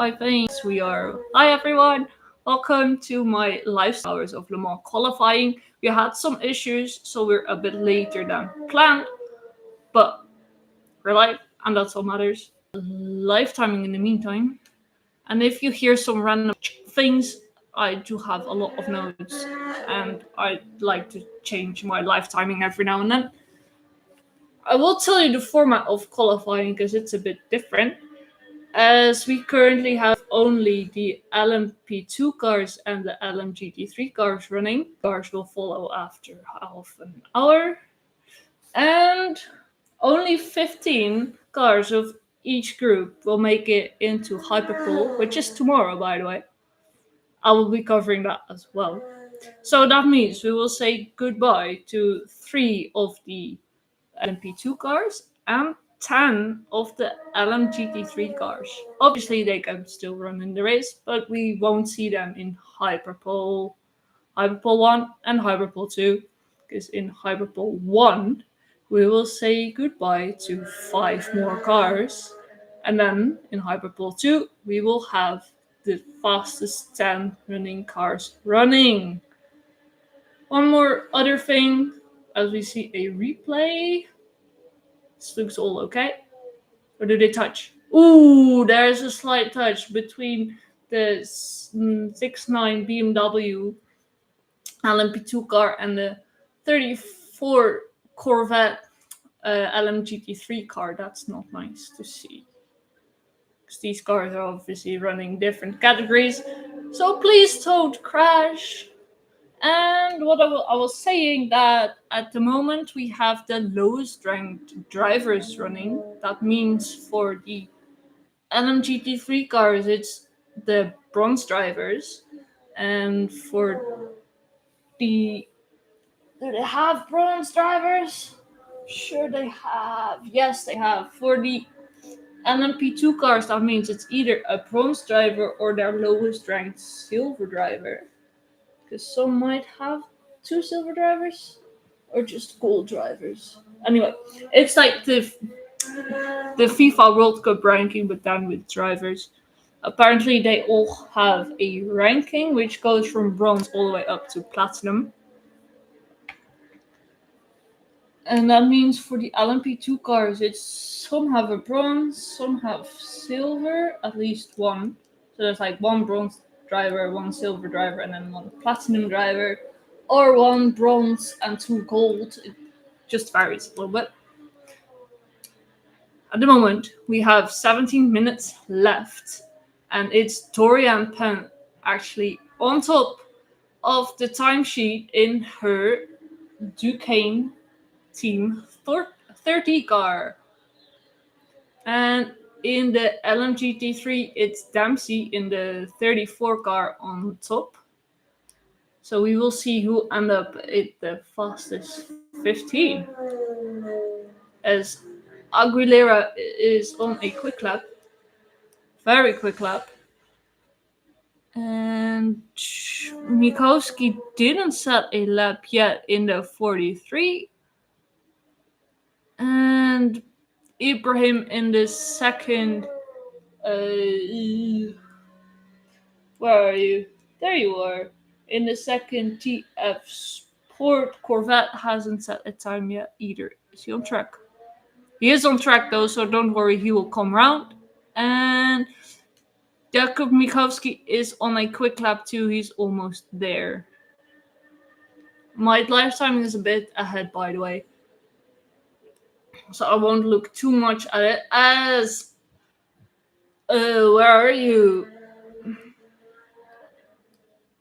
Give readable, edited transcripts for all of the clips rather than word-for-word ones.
I think we are. Hi everyone, welcome to my live hours of Le Mans qualifying. We had some issues, so we're a bit later than planned, but we're live, and that's all matters. Live timing in the meantime, and if you hear some random things, I do have a lot of notes, and I like to change my live timing every now and then. I will tell you the format of qualifying because it's a bit different. As we currently have only the LMP2 cars and the LMGT3 cars running, cars will follow after half an hour. And only 15 cars of each group will make it into Hyperpole, which is tomorrow, by the way. I will be covering that as well. So that means we will say goodbye to 3 of the LMP2 cars and 10 of the LMGT3 cars. Obviously, they can still run in the race, but we won't see them in Hyperpole 1 and Hyperpole 2, because in Hyperpole 1, we will say goodbye to 5 more cars, and then in Hyperpole 2, we will have the fastest 10 running cars running. One more other thing, as we see a replay. This looks all okay. Or do they touch? Ooh, there's a slight touch between the 6.9 BMW LMP2 car and the 34 Corvette LMGT3 car. That's not nice to see. Because these cars are obviously running different categories. So please don't crash. And what I was saying that at the moment we have the lowest ranked drivers running. That means for the LMGT3 cars, it's the bronze drivers. And for the... Do they have bronze drivers? Sure they have. Yes, they have. For the LMP2 cars, that means it's either a bronze driver or their lowest ranked silver driver. Because some might have 2 silver drivers or just gold drivers. Anyway, it's like the FIFA World Cup ranking, but then with drivers. Apparently, they all have a ranking which goes from bronze all the way up to platinum. And that means for the LMP2 cars, it's some have a bronze, some have silver, at least one. So there's like one bronze driver, one silver driver, and then one platinum driver, or one bronze and 2 gold. It just varies a little bit. At the moment, we have 17 minutes left, and it's Dorian Penn actually on top of the timesheet in her Duquesne Team 30 car. And in the LMGT3, it's Dempsey in the 34 car on top. So we will see who end up at the fastest 15. As Aguilera is on a quick lap. Very quick lap. And Mikowski didn't set a lap yet in the 43. And Ibrahim in the second. Where are you? There you are. In the second TF Sport Corvette hasn't set a time yet either. Is he on track? He is on track though, so don't worry, he will come round. And Jakub Mikowski is on a quick lap too. He's almost there. My live timing is a bit ahead, by the way, so I won't look too much at it. As where are you?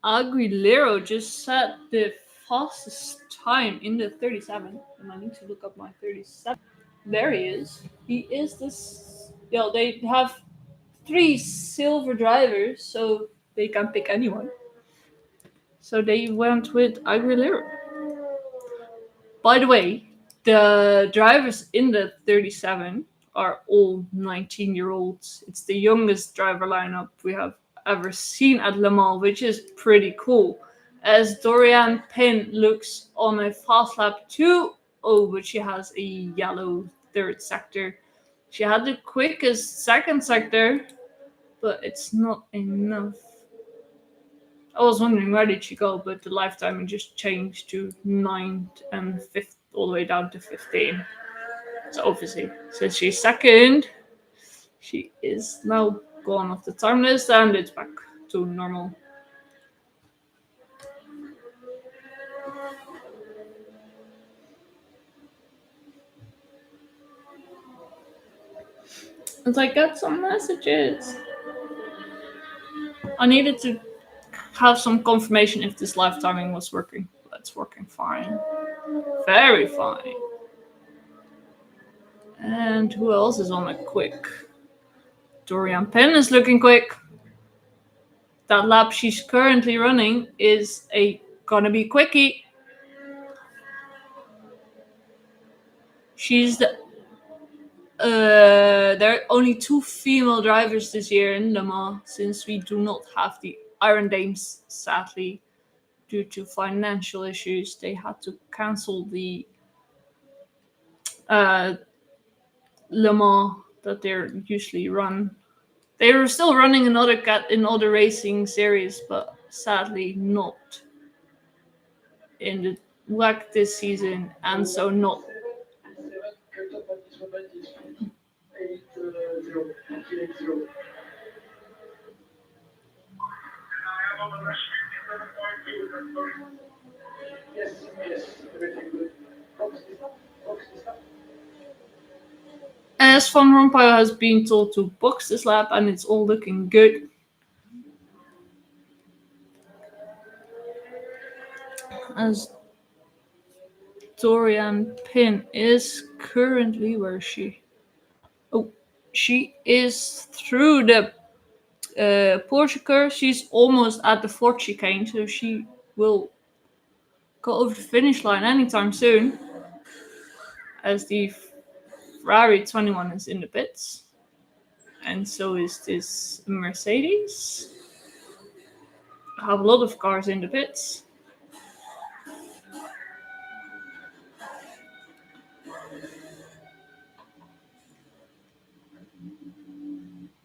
Aguilera just set the fastest time in the 37, and I need to look up my 37. There he is. He is this. Yeah, they have 3 silver drivers, so they can pick anyone. So they went with Aguilera. By the way, the drivers in the 37 are all 19-year-olds. It's the youngest driver lineup we have ever seen at Le Mans, which is pretty cool. As Dorian Penn looks on a fast lap too. Oh, but she has a yellow third sector. She had the quickest second sector, but it's not enough. I was wondering where did she go, but the life timing just changed to 9th and 5th, all the way down to 15. So obviously, since she's second, she is now gone off the time list and it's back to normal. And I got some messages. I needed to have some confirmation if this live timing was working. That's working fine. Very fine. And who else is on it quick? Dorian Penn is looking quick. That lap she's currently running is gonna be quickie. She's the there are only 2 female drivers this year in Le Mans, since we do not have the Iron Dames, sadly, due to financial issues. They had to cancel the Le Mans that they're usually run. They were still running in other racing series, but sadly not in the WEC this season, and so not. As Van Rompuy has been told to box this lap, and it's all looking good. As Dorian Pin is currently, where is she? Oh, she is through the Porsche curve. She's almost at the fourth chicane, so she will go over the finish line anytime soon. As the Ferrari 21 is in the pits, and so is this Mercedes. I have a lot of cars in the pits.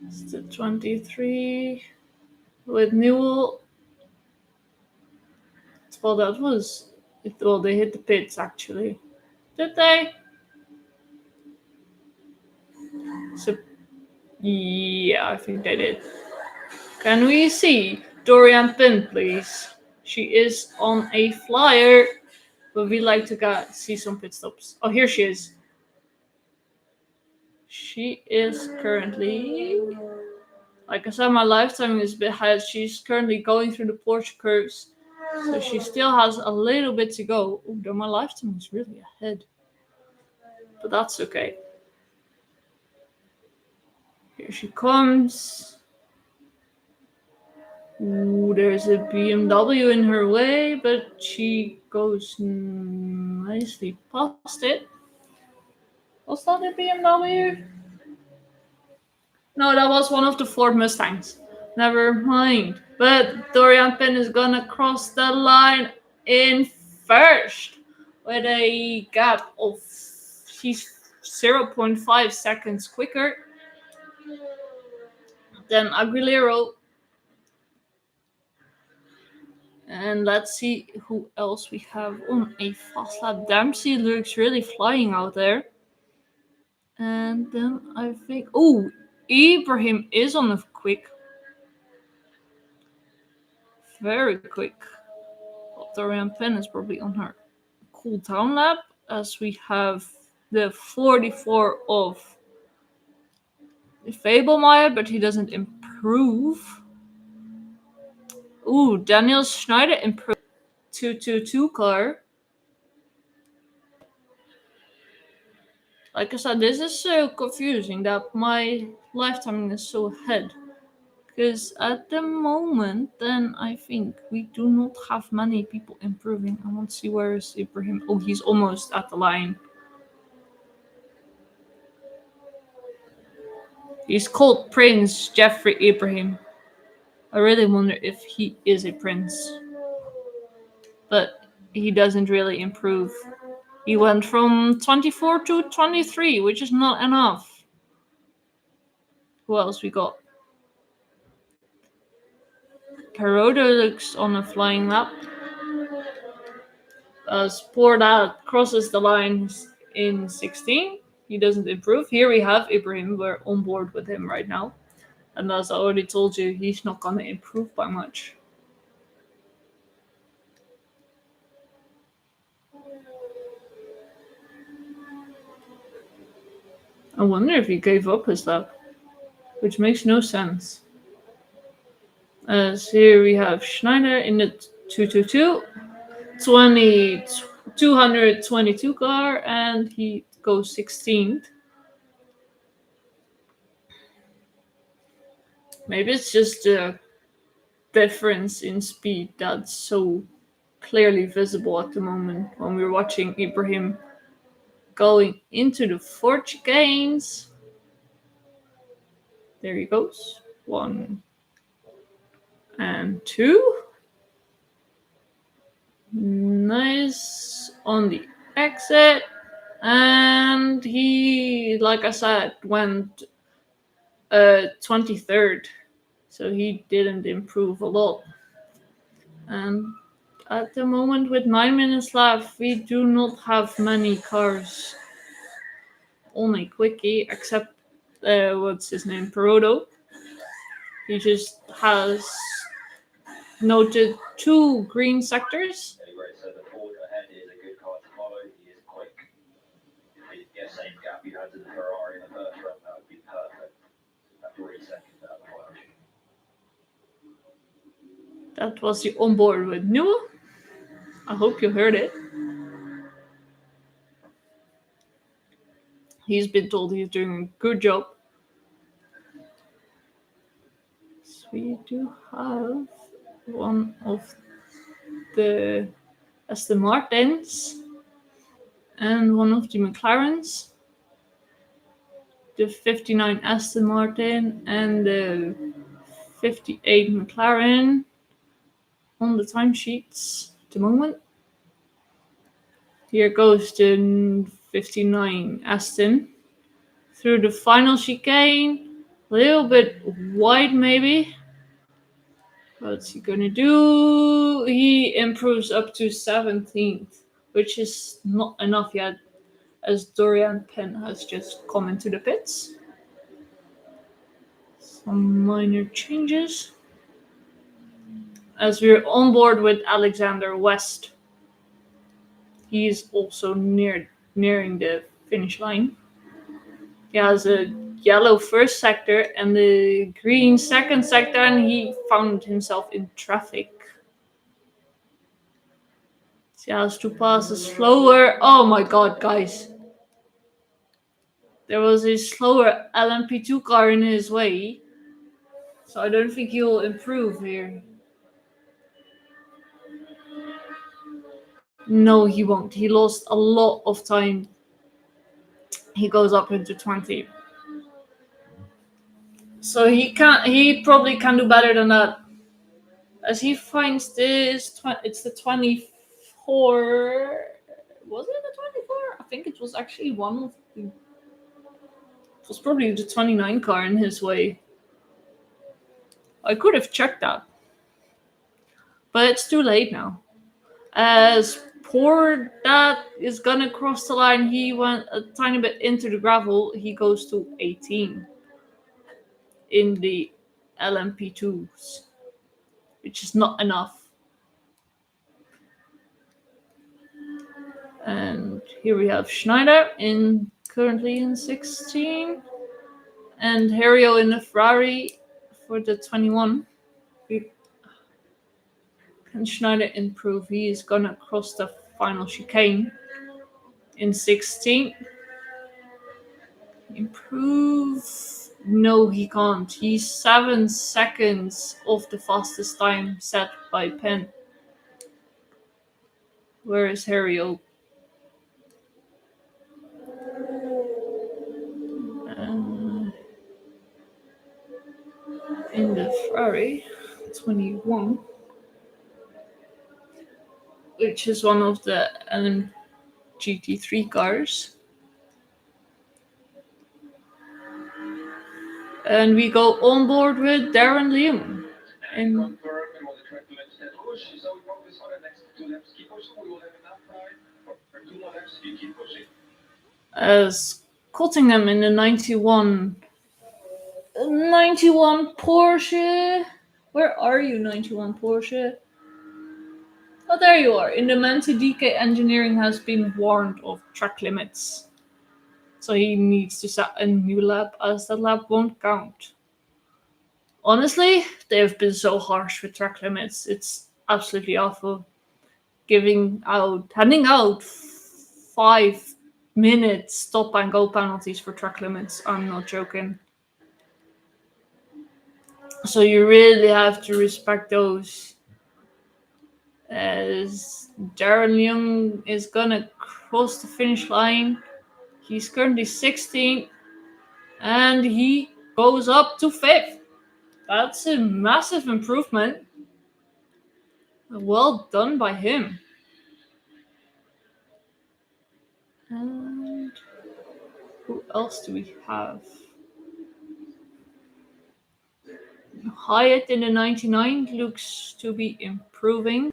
It's the 23 with Newell. Well, that was it. Well, they hit the pits actually. Did they? So, yeah, I think they did. Can we see Dorian Pin, please? She is on a flyer, but we like to see some pit stops. Oh, here she is. She is currently, like I said, my lifetime is a bit high. She's currently going through the Porsche curves, so she still has a little bit to go. Oh, though my lifetime is really ahead, but that's okay. Here she comes. Ooh, there's a BMW in her way, but she goes nicely past it. Was that a BMW? No, that was one of the Ford Mustangs. Never mind. But Dorian Pin is gonna cross the line in first with a gap of, she's 0.5 seconds quicker than Aguilera. And let's see who else we have on a fast lap. Dempsey looks really flying out there. And then I think, oh, Ibrahim is on a quick. Very quick. Well, Dorian Penn is probably on her cool down lap, as we have the 44 of Fabelmeyer, but he doesn't improve. Ooh, Daniel Schneider improved 222 car. Like I said, this is so confusing that my lifetime is so ahead. Because at the moment, then I think we do not have many people improving. I want to see where is Ibrahim. Oh, he's almost at the line. He's called Prince Jeffrey Ibrahim. I really wonder if he is a prince. But he doesn't really improve. He went from 24 to 23, which is not enough. Who else we got? Perodo looks on a flying lap. Spordat crosses the lines in 16. He doesn't improve. Here we have Ibrahim. We're on board with him right now. And as I already told you, he's not going to improve by much. I wonder if he gave up his lap, which makes no sense. As here we have Schneider in the 222, 222 car, and he goes 16th. Maybe it's just the difference in speed that's so clearly visible at the moment when we're watching Ibrahim going into the fourth chicanes. There he goes. 1 and 2. Nice on the exit. And he, like I said, went 23rd. So he didn't improve a lot. And at the moment, with 9 minutes left, we do not have many cars on a quickie, except, what's his name, Perodo. He just has noted 2 green sectors. So the Ford ahead is a good car to follow. He is quick. If he could get the same gap you had to the Ferrari in the first run, that would be perfect. At 3 seconds out of the work. That was the onboard with Newell. I hope you heard it. He's been told he's doing a good job. So we do have one of the Aston Martins and one of the McLarens. The 59 Aston Martin and the 58 McLaren on the timesheets at the moment. Here goes the 59 Aston through the final chicane. A little bit wide maybe. What's he gonna do? He improves up to 17th, which is not enough yet, as Dorian Penn has just come into the pits. Some minor changes. As we're on board with Alexander West. He is also nearing the finish line. He has a yellow first sector and the green second sector, and he found himself in traffic. He has to pass a slower. Oh my god, guys. There was a slower LMP2 car in his way. So I don't think he'll improve here. No, he won't. He lost a lot of time. He goes up into 20. So he probably can do better than that. As he finds this, it's the 24. Was it the 24? I think it was actually one of the. It was probably the 29 car in his way. I could have checked that. But it's too late now. As poor that is gonna cross the line, he went a tiny bit into the gravel. He goes to 18 in the LMP2s, which is not enough. And here we have Schneider currently in 16, and Hario in the Ferrari for the 21. Can Schneider improve? He is gonna cross the final chicane in 16. Improve? No, he can't. He's 7 seconds off the fastest time set by Penn. Where is Hario? In the Ferrari 21, which is one of the GT3 cars. And we go on board with Darren Liam. And push. So we focus on the next 2 laps. Keep pushing. We will have enough time for 2 more laps. You keep pushing. As Cottingham in the 91 Porsche. Where are you, 91 Porsche? Oh, there you are. In the Manti DK Engineering has been warned of track limits. So he needs to set a new lap as that lap won't count. Honestly, they've been so harsh with track limits. It's absolutely awful. Handing out 5 minute stop and go penalties for track limits. I'm not joking. So you really have to respect those. As Darren Young is gonna cross the finish line. He's currently 16th and he goes up to 5th. That's a massive improvement. Well done by him. And who else do we have? Hyatt in the 99 looks to be improving.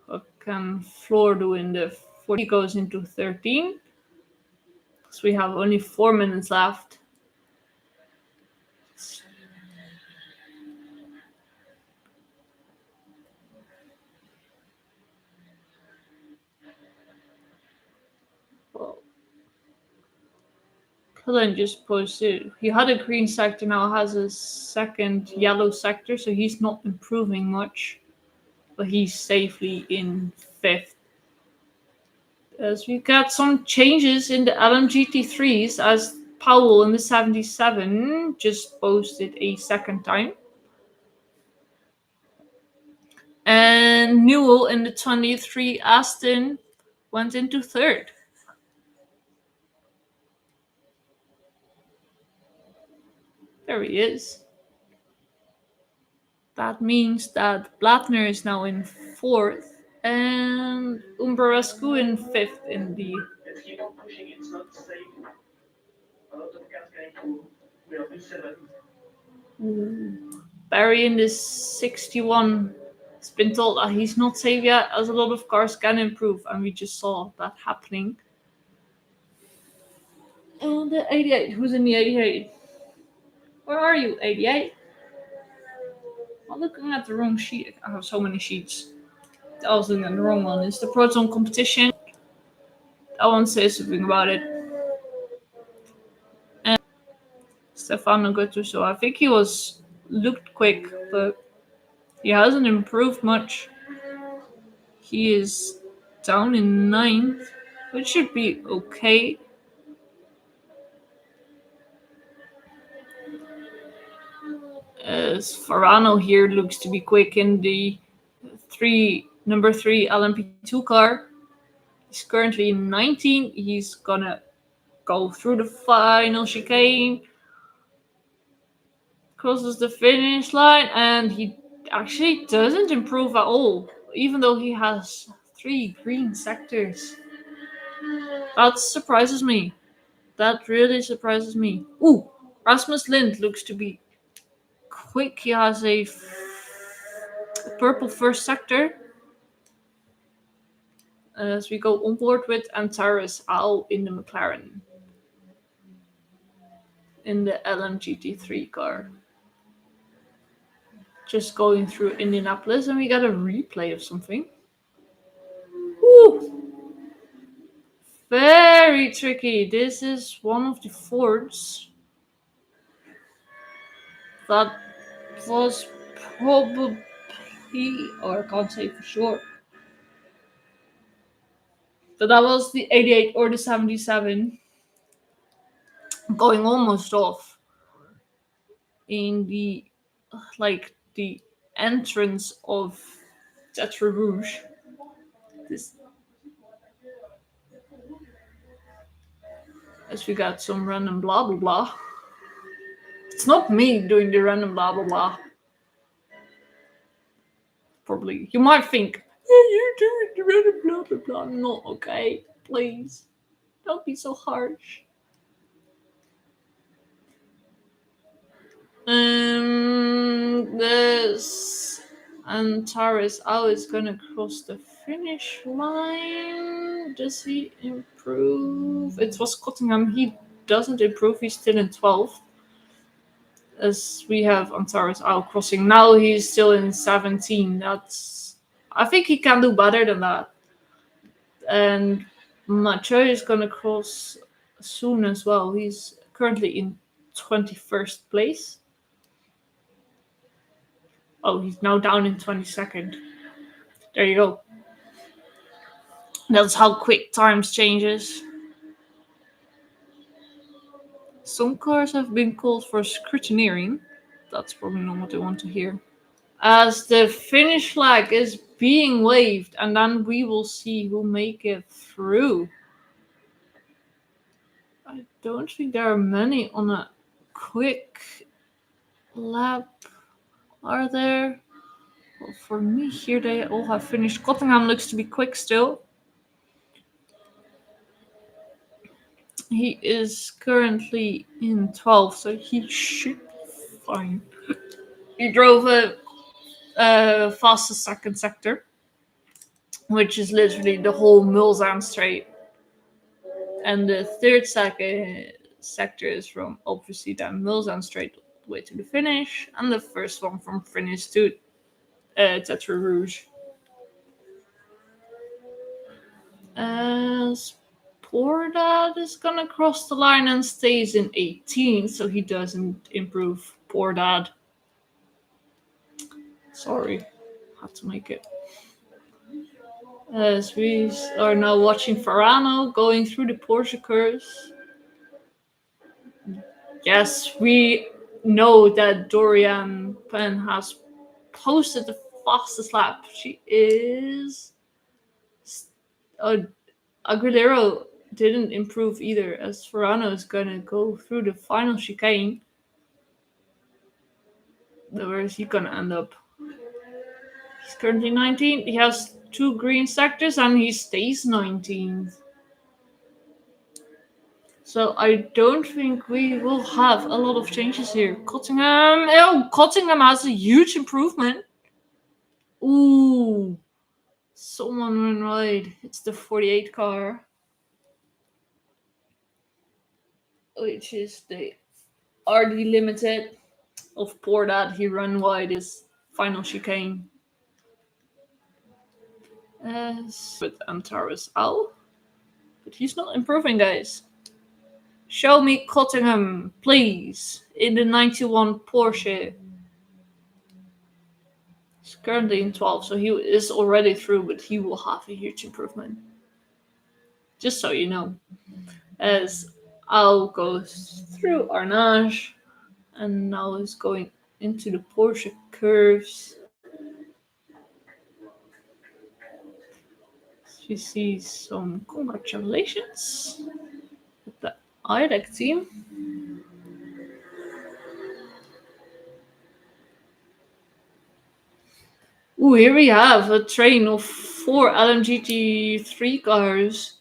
What can Floor do in the 40? He goes into 13. So we have only 4 minutes left. Well, Cullen just posted. He had a green sector, now has a second yellow sector, so he's not improving much. But he's safely in 5th. As we got some changes in the LMGT3s, as Powell in the 77 just posted a second time. And Newell in the 23 Aston went into 3rd. There he is. That means that Blattner is now in 4th and Umbarascu in 5th in the. Let's keep on pushing. It's not safe. A lot of cars going to B7. Barry in the 61 has been told that he's not safe yet, as a lot of cars can improve, and we just saw that happening. Oh, the 88. Who's in the 88? Where are you, 88? I'm looking at the wrong sheet. I have so many sheets. I was looking at the wrong one. It's the Proton competition. That one says something about it. And Stefano Gattuso. I think he looked quick, but he hasn't improved much. He is down in 9th, which should be okay. As Farano here looks to be quick in the number 3 LMP2 car. He's currently in 19. He's gonna go through the final chicane, crosses the finish line, and he actually doesn't improve at all, even though he has 3 green sectors. That surprises me. That really surprises me. Ooh, Rasmus Lind looks to be quick. He has a purple first sector. As we go on board with Antares Al in the McLaren. In the LMGT3 car. Just going through Indianapolis, and we got a replay of something. Woo! Very tricky. This is one of the Fords that was probably, or I can't say for sure, but that was the 88 or the 77 going almost off in the entrance of Tetra Rouge. This, as we got some random blah blah blah. It's not me doing the random blah blah blah. Probably you might think, yeah, you're doing the random blah blah blah. Not okay, please. Don't be so harsh. This And Taris Al is gonna cross the finish line. Does he improve? It was Cottingham. He doesn't improve. He's still in 12th. As we have Antares Al crossing. Now he's still in 17. I think he can do better than that. And Mathieu is gonna cross soon as well. He's currently in 21st place. Oh, he's now down in 22nd. There you go. That's how quick times changes. Some cars have been called for scrutineering. That's probably not what they want to hear. As the finish flag is being waved, and then we will see who make it through. I don't think there are many on a quick lap, are there? Well, for me here they all have finished. Cottingham looks to be quick still. He is currently in 12, so he should be fine. He drove a fastest second sector, which is literally the whole Mulsanne straight. And the third sector is from obviously then Mulsanne straight all the way to the finish, and the first one from finish to Tetra Rouge. As Pordad is gonna cross the line and stays in 18, so he doesn't improve. Pordad. Sorry, had to make it. As we are now watching Farano going through the Porsche curves. Yes, we know that Dorian Penn has posted the fastest lap. She is. Aguilera didn't improve either, as Farano is gonna go through the final chicane. Where is he gonna end up? He's currently 19th. He has 2 green sectors and he stays 19th. So I don't think we will have a lot of changes here. Cottingham has a huge improvement. Ooh, someone went right. It's the 48 car, which is the RD Limited. Of Pordad, he ran wide his final chicane. With Antares Al, but he's not improving, guys. Show me Cottingham, please, in the 91 Porsche. He's currently in 12, so he is already through, but he will have a huge improvement. Just so you know. As Al goes through Arnage, and now is going into the Porsche curves. You see some congratulations with the IDEC team. Ooh, here we have a train of 4 LMGT3 cars.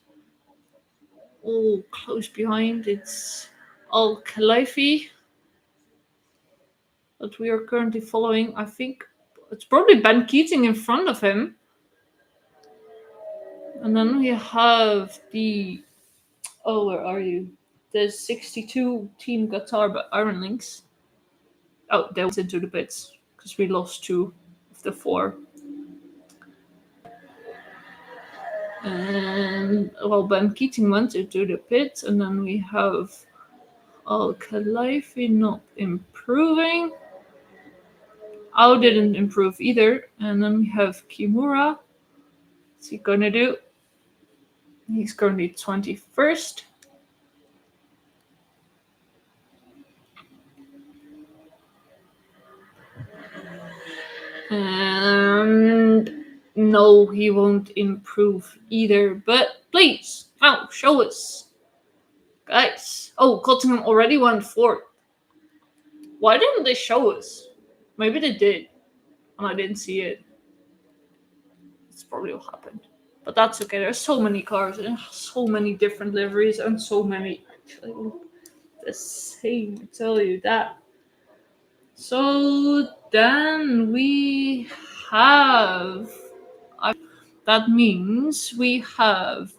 All close behind. It's Al Khalifi that we are currently following. I think it's probably Ben Keating in front of him. And then we have the... Oh, where are you? The 62 Team Qatar by Iron Links. Oh, they went into the pits because we lost 2 of the 4. And well, Ben Keating went into the pit, and then we have Al Khalifi not improving. Ao didn't improve either, and then we have Kimura. What's he gonna do? He's currently 21st. And no, he won't improve either. But please, now show us, guys. Oh, Cottingham already went 4th. Why didn't they show us? Maybe they did, and I didn't see it. That's probably what happened. But that's okay. There's so many cars and so many different liveries and so many actually the same. I tell you that. So then we have. That means we have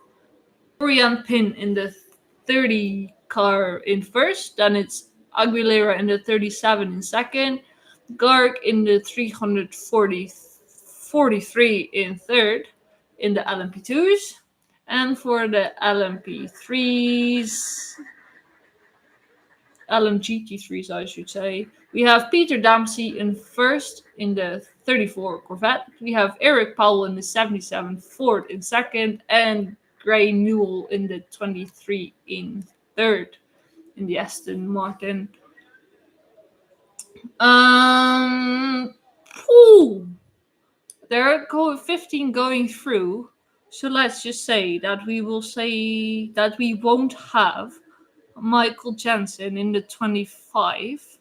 Orion Pin in the 30 car in first, then it's Aguilera in the 37 in second, Garg in the 343 in third in the LMP2s, and for the LMP3s, LMGT3s, I should say. We have Peter Dempsey in first in the 34 Corvette. We have Eric Powell in the 77 Ford in second, and Gray Newell in the 23 in third in the Aston Martin. Um, Ooh, there are 15 going through. So let's just say that we will say that we won't have Michael Jensen in the 25,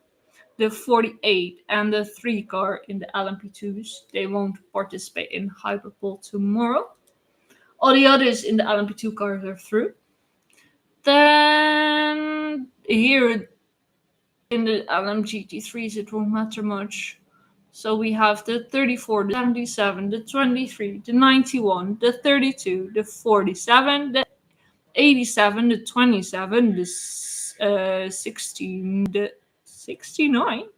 the 48, and the 3 car in the LMP2s. They won't participate in Hyperpole tomorrow. All the others in the LMP2 cars are through. Then here in the LMGT3s, it won't matter much. So we have the 34, the 77, the 23, the 91, the 32, the 47, the 87, the 27, the 16, the 69,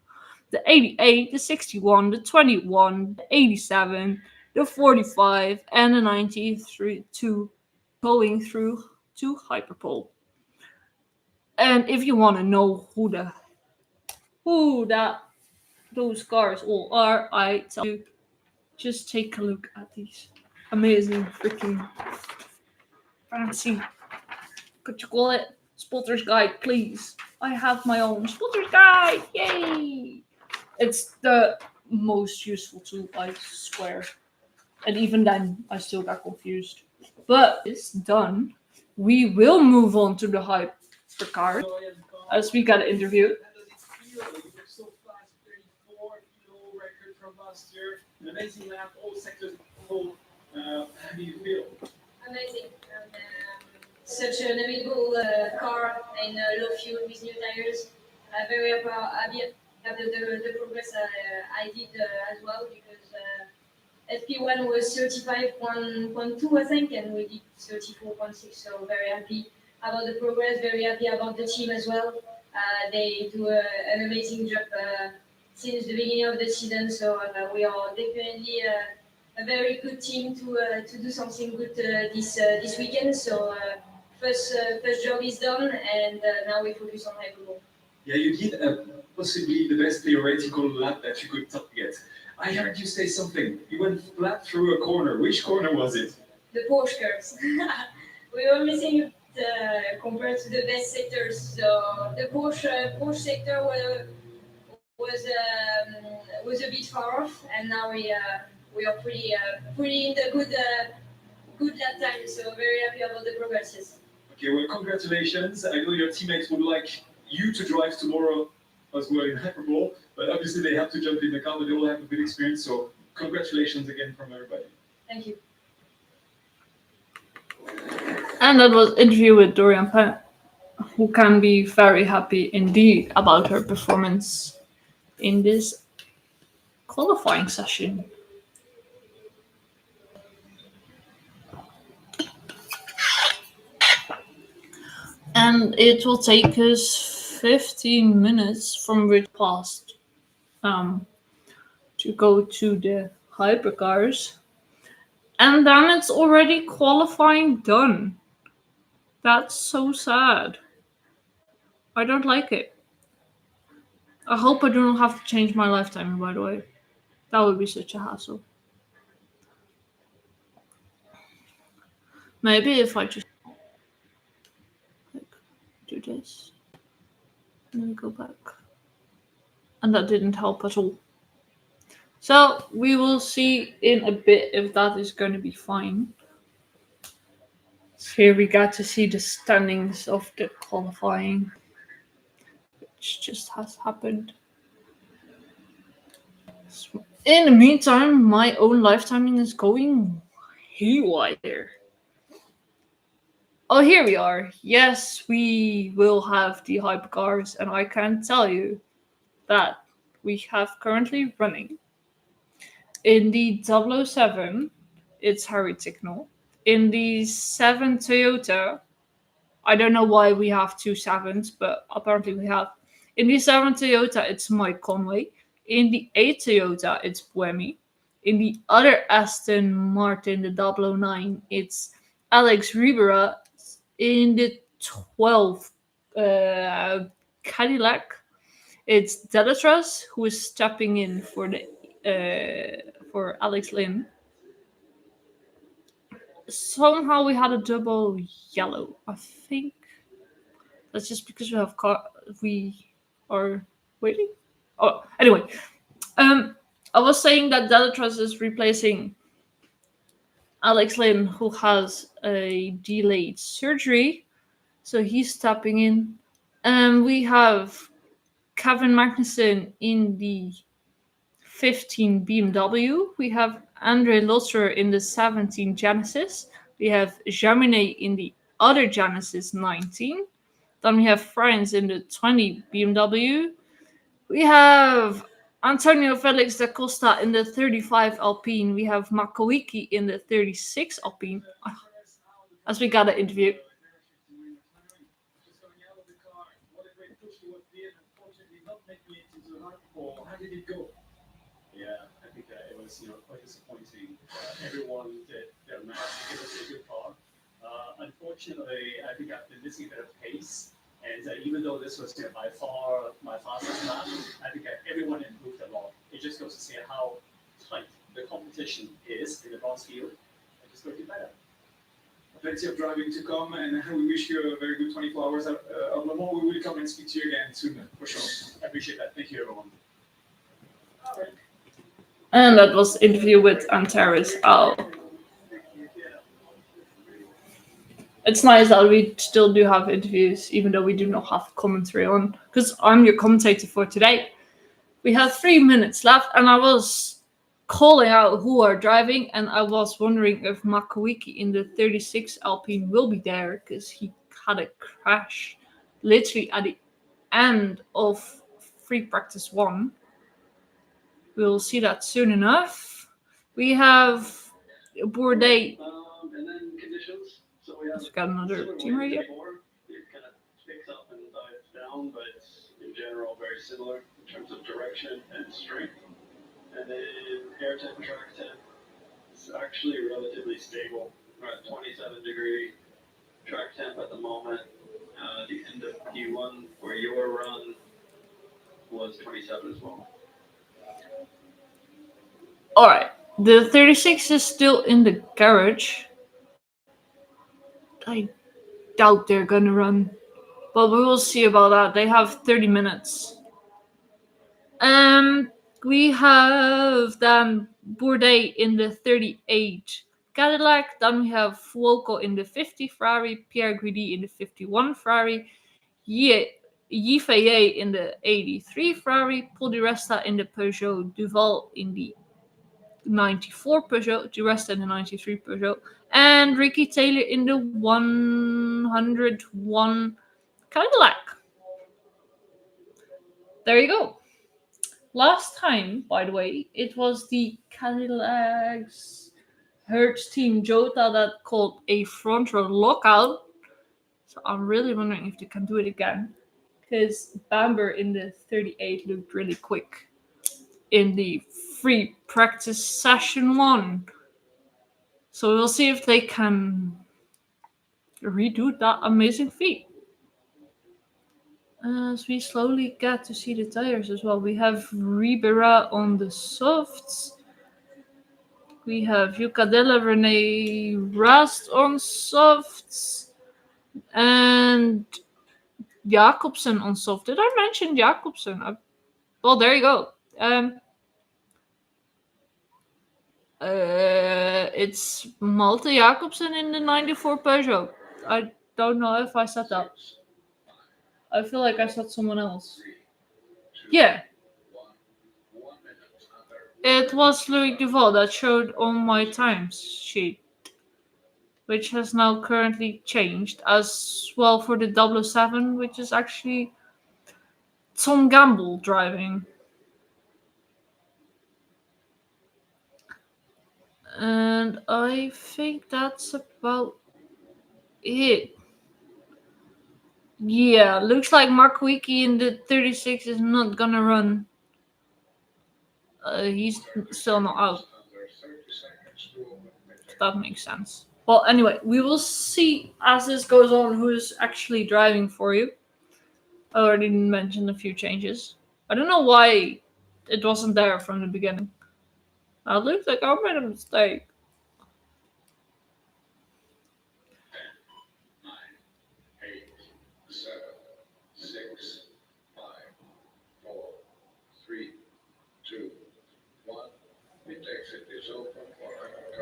the 88, the 61, the 21, the 87, the 45, and the 93 to going through to Hyperpole. And if you want to know who that those cars all are, I tell you, just take a look at these amazing freaking fancy, could you call it, spotter's guide, please. I have my own spotter's guide. Yay! It's the most useful tool, I swear. And even then, I still got confused. But it's done. We will move on to the hypercar as we got an interview. So fast, 34 kilo record from last year. An amazing lap, all sectors full. How do you feel? Amazing. Such an available car and low fuel with new tires. Very happy about the progress I did as well because FP1 was 35.2 I think and we did 34.6, so very happy about the progress, very happy about the team as well. They do an amazing job since the beginning of the season, so we are definitely a very good team to do something good this weekend. So first job is done, and now we focus on Hyperloop. Yeah, you did possibly the best theoretical lap that you could get. I heard you say something. You went flat through a corner. Which corner was it? The Porsche curves. We were missing compared to the best sectors. So the Porsche sector was a bit far off, and now we are pretty in the good lap time. So very happy about the progresses. Okay, well, congratulations. I know your teammates would like you to drive tomorrow as well in Hyperbole, but obviously they have to jump in the car, but they all have a good experience. So congratulations again from everybody. Thank you. And that was interview with Dorian Penn, who can be very happy indeed about her performance in this qualifying session. And it will take us 15 minutes from which past to go to the hypercars. And then it's already qualifying done. That's so sad. I don't like it. I hope I don't have to change my lifetime, by the way. That would be such a hassle. Maybe if I just do this and then go back. And that didn't help at all. So we will see in a bit if that is going to be fine. Here we got to see the standings of the qualifying, which just has happened. In the meantime, my own lifetiming is going haywire. Oh, here we are. Yes, we will have the hypercars, and I can tell you that we have currently running In the 007, it's Harry Ticknell. In the 7 Toyota, I don't know why we have two sevens, but apparently we have. In the 7 Toyota, it's Mike Conway. In the 8 Toyota, it's Buemi. In the other Aston Martin, the 009, it's Alex Ribera. In the 12 Cadillac, it's Delatras, who is stepping in for Alex Lynn. Somehow we had a double yellow. I think that's just because we are waiting. Oh, anyway, I was saying that Delatras is replacing Alex Lynn, who has a delayed surgery, so he's stepping in. And we have Kevin Magnussen in the 15 BMW. We have Andre Losser in the 17 Genesis. We have Jaminet in the other Genesis 19. Then we have Franz in the 20 BMW. We have Antonio Felix da Costa in the 35 Alpine. We have Makoiki in the 36 Alpine. As we got an interview. Just coming out of the car, what a great push towards the end. Unfortunately, not making it into the hard four. How did it go? Yeah, I think it was quite disappointing. Everyone did their max to give us a good car. Unfortunately, I think I've been missing a bit of pace. And even though this was by far my fastest lap, I think everyone improved a lot. It just goes to see how tight the competition is in the bronze field. And just go get better. Plenty of driving to come, and we wish you a very good 24 hours of Le Mans. We will come and speak to you again soon, for sure. I appreciate that. Thank you, everyone. And that was the interview with Antares Al. It's nice that we still do have interviews, even though we do not have commentary on, because I'm your commentator for today. We have 3 minutes left, and I was calling out who are driving, and I was wondering if Makoiki in the 36 Alpine will be there, because he had a crash literally at the end of free practice 1. We'll see that soon enough. We have Bourdais. And then conditions. So we have Got another team radio. It kind of picks up and dives down, but in general very similar in terms of direction and strength. And then air temp, track temp, it's actually relatively stable. We're at 27-degree track temp at the moment. The end of P1 for your run was 27 as well. Alright, the 36 is still in the garage. I doubt they're gonna run, but we will see about that. They have 30 minutes. We have then Bourdais in the 38 Cadillac. Then we have Fuoco in the 50 Ferrari, Pierre Guidi in the 51 Ferrari, Yifeye in the 83 Ferrari, Paul Di Resta in the Peugeot, Duval in the 94 Peugeot, Di Resta in the 93 Peugeot, and Ricky Taylor in the 101 Cadillac. There you go. Last time, by the way, it was the Cadillac's Hertz team Jota that called a front row lockout. So I'm really wondering if they can do it again. Because Bamber in the 38 looked really quick in the free practice session 1. So we'll see if they can redo that amazing feat. As we slowly get to see the tires as well. We have Ribera on the softs. We have Yucadella Rene Rast on softs. And Jacobsen on soft. Did I mention Jacobsen? Well, there you go. It's Malte Jacobsen in the 94 Peugeot. I don't know if I said that. I feel like I said someone else. Yeah. It was Louis Duval that showed on my times sheet, which has now currently changed as well for the 007, which is actually Tom Gamble driving. And I think that's about it. Yeah, looks like Mark Wiki in the 36 is not gonna run. He's still not out. That makes sense. Well, anyway, we will see as this goes on who's actually driving for you. I already mentioned a few changes. I don't know why it wasn't there from the beginning. Now it looks like I made a mistake.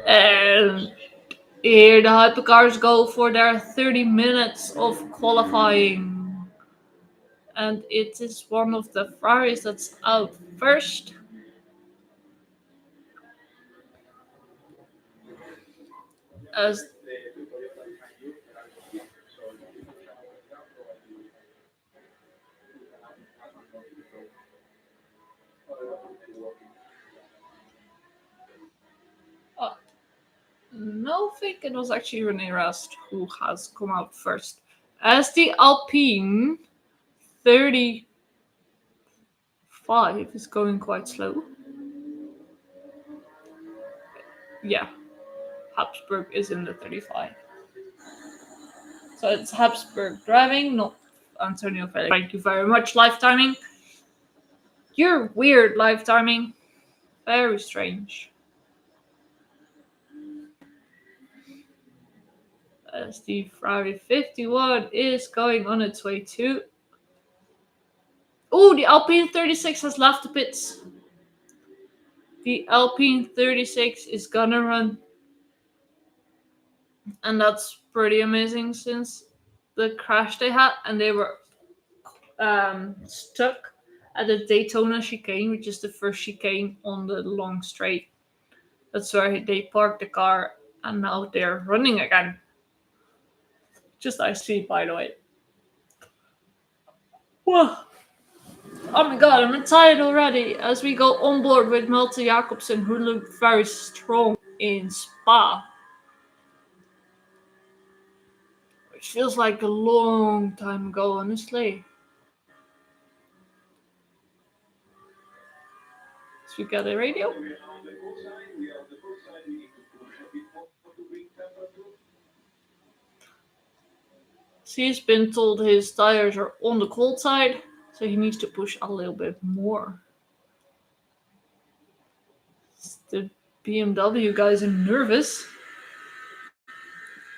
And here the hypercars go for their 30 minutes of qualifying. And it is one of the Ferraris that's out first. As uh, no, I think it was actually Rene Rast who has come out first. As the Alpine 35 is going quite slow. Yeah, Habsburg is in the 35. So it's Habsburg driving, not Antonio Felix. Thank you very much, live timing. You're weird, live timing. Very strange. As the Ferrari 51 is going on its way to. Oh, the Alpine 36 has left the pits. The Alpine 36 is gonna run. And that's pretty amazing since the crash they had and they were stuck at the Daytona chicane, which is the first chicane on the long straight. That's where they parked the car and now they're running again. Just I see, by the way. Whoa. Oh my god, I'm tired already as we go on board with Malte Jacobsen, who looked very strong in Spa. Which feels like a long time ago, honestly. So we got a radio. So he's been told his tires are on the cold side, so he needs to push a little bit more. The BMW guys are nervous.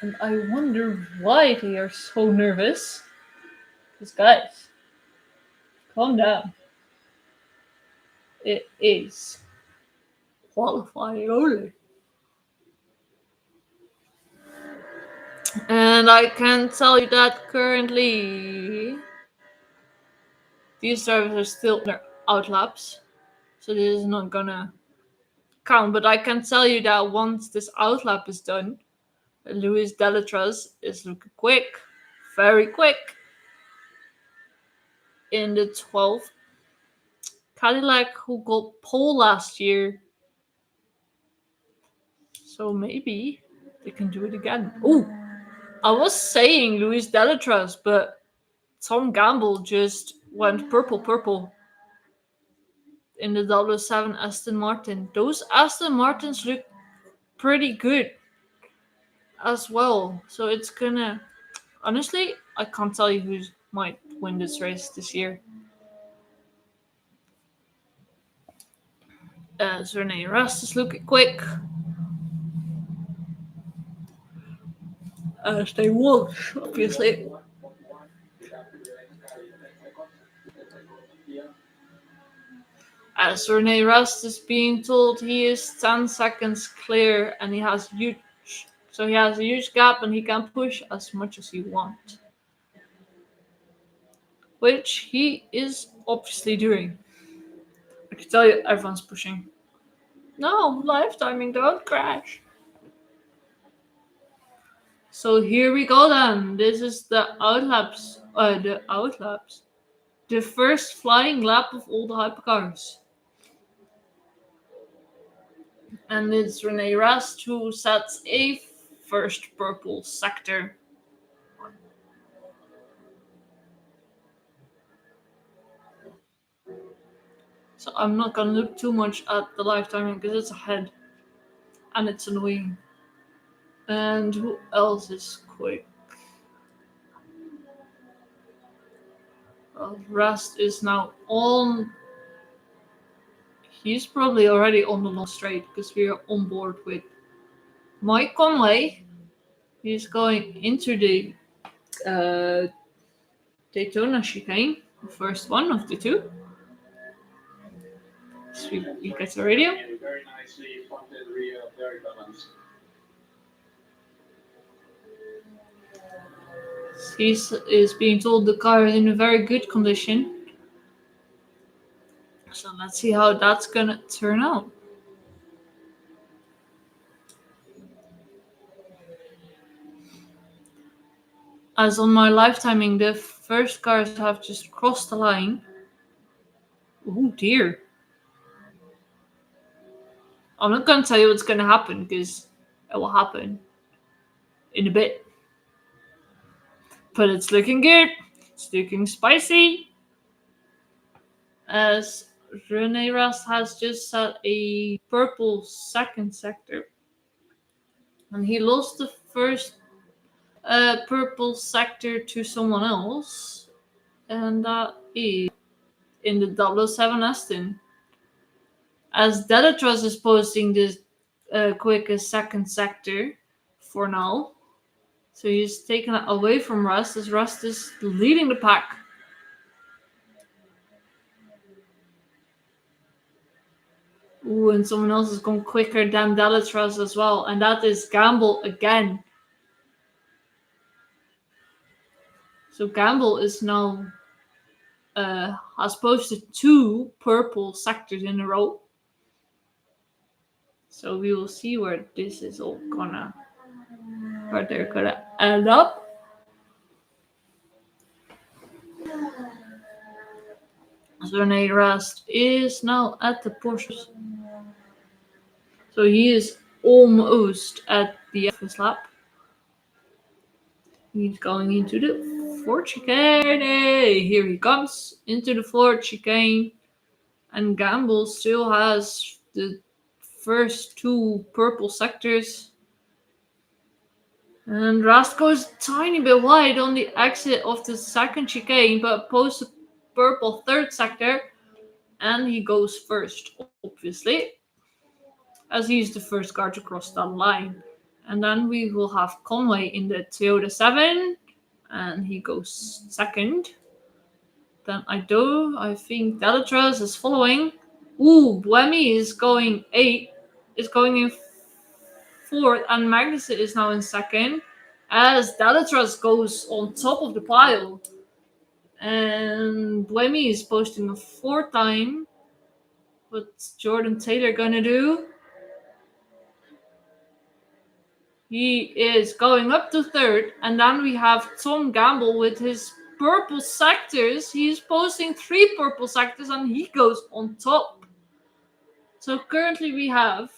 And I wonder why they are so nervous. Because, guys, calm down. It is qualifying only. And I can tell you that currently these drivers are still in their outlaps. So this is not gonna count. But I can tell you that once this outlap is done, Luis Delatraz is looking quick. Very quick. In the 12th. Cadillac, who got pole last year. So maybe they can do it again. Oh, I was saying Luis Delatraz, but Tom Gamble just went purple in the 007 Aston Martin. Those Aston Martins look pretty good as well. So it's gonna. Honestly, I can't tell you who might win this race this year. As Rene Rast is looking quick. As they won't, obviously. As Rene Rast is being told he is 10 seconds clear and he has a huge gap and he can push as much as he wants. Which he is obviously doing. I can tell you everyone's pushing. No, live timing, don't crash. So here we go then. This is the outlaps. The first flying lap of all the hypercars. And it's Rene Rast who sets a first purple sector. So I'm not gonna look too much at the live timing because it's ahead and it's annoying. And who else is quick? Well, Rast is now on. He's probably already on the long straight because we are on board with Mike Conway. He's going into the uh, Daytona chicane, the first one of the two. So you get the radio. Very nicely, front and rear, very balanced. He is being told the car is in a very good condition. So let's see how that's gonna turn out. As on my live timing, the first cars have just crossed the line. Oh dear. I'm not gonna tell you what's gonna happen because it will happen in a bit. But it's looking good. It's looking spicy. As Rene Rast has just set a purple second sector. And he lost the first purple sector to someone else. And that is in the 007 Aston. As Delatros is posting the quickest second sector for now. So he's taken it away from Rust as Rust is leading the pack. Ooh, and someone else has gone quicker than Delatros as well. And that is Gamble again. So Gamble is now has posted 2 purple sectors in a row. So we will see where this is all where they're gonna end up. So Rene Rast is now at the Porsche. So he is almost at the first lap. He's going into the Ford chicane. Hey, here he comes into the Ford chicane. And Gamble still has the first 2 purple sectors. And Rast goes a tiny bit wide on the exit of the second chicane, but posts a purple third sector. And he goes first, obviously, as he's the first car to cross that line. And then we will have Conway in the Toyota 7, and he goes second. Then I think Delatras is following. Ooh, Buemi is going in fourth, and Magnussen is now in second, as Delatras goes on top of the pile. And Buemi is posting a 4th time. What's Jordan Taylor gonna do? He is going up to 3rd, and then we have Tom Gamble with his purple sectors. He's posting 3 purple sectors, and he goes on top. So currently we have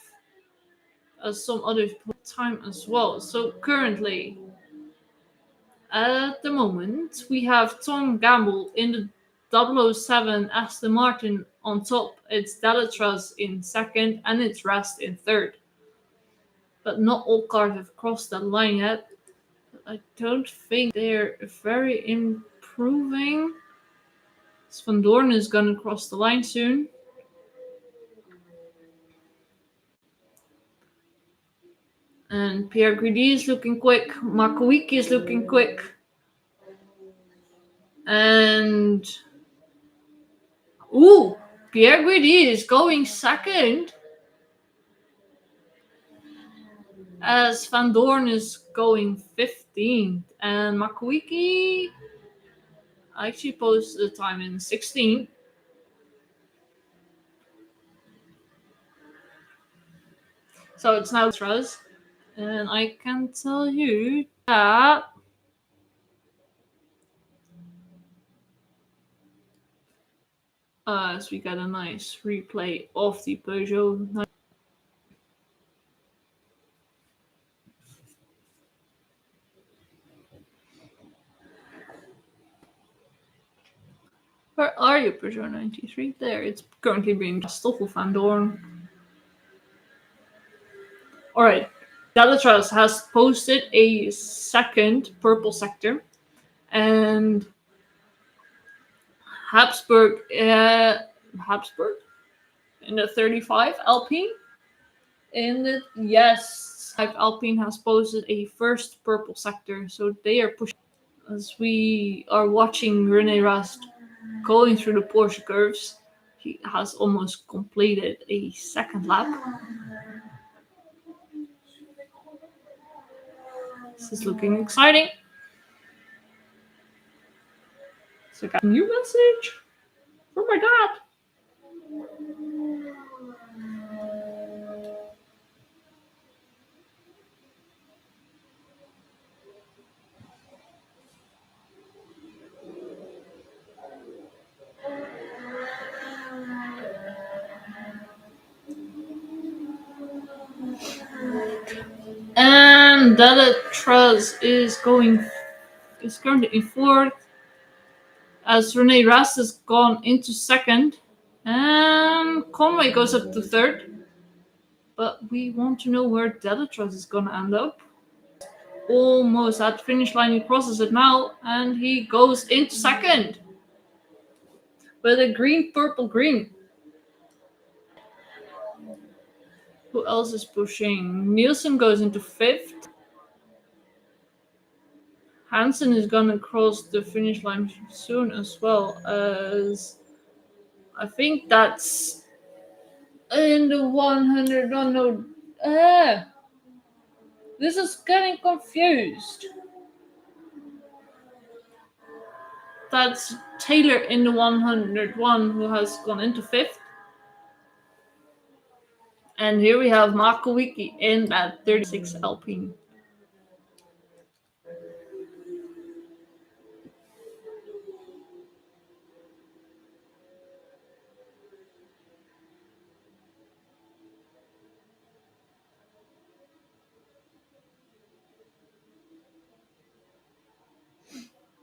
some other time as well. So currently, at the moment, we have Tom Gamble in the 007 Aston Martin on top. It's Delatras in 2nd, and it's Rast in 3rd. But not all cars have crossed that line yet. I don't think they're very improving. Van Doorn is gonna cross the line soon. And Pierre Guidi is looking quick. Makowiki is looking quick. And Pierre Guidi is going second. As Van Doorn is going 15th. And Makowiki actually posted the time in 16th. So it's now Truz. And I can tell you that as we got a nice replay of the Peugeot. Where are you, Peugeot 93? There, it's currently being Stoffel van Doorn. Alright, Delatras has posted a second purple sector, and Habsburg in the 35 Alpine. In the yes, 5 Alpine has posted a first purple sector, so they are pushing. As we are watching Rene Rast going through the Porsche curves, he has almost completed a second lap. This is looking exciting. So, got a new message from my dad. And Delatras is currently in fourth, as Rene Rast has gone into second, and Conway goes up to third. But we want to know where Delatras is gonna end up. Almost at the finish line, he crosses it now, and he goes into second with a green, purple, green. Who else is pushing? Nielsen goes into fifth. Hansen is gonna cross the finish line soon as well, as I think that's in the 100. Oh no, this is getting confused. That's Taylor in the 101 who has gone into fifth. And here we have Marco Wiki in that 36 Alpine.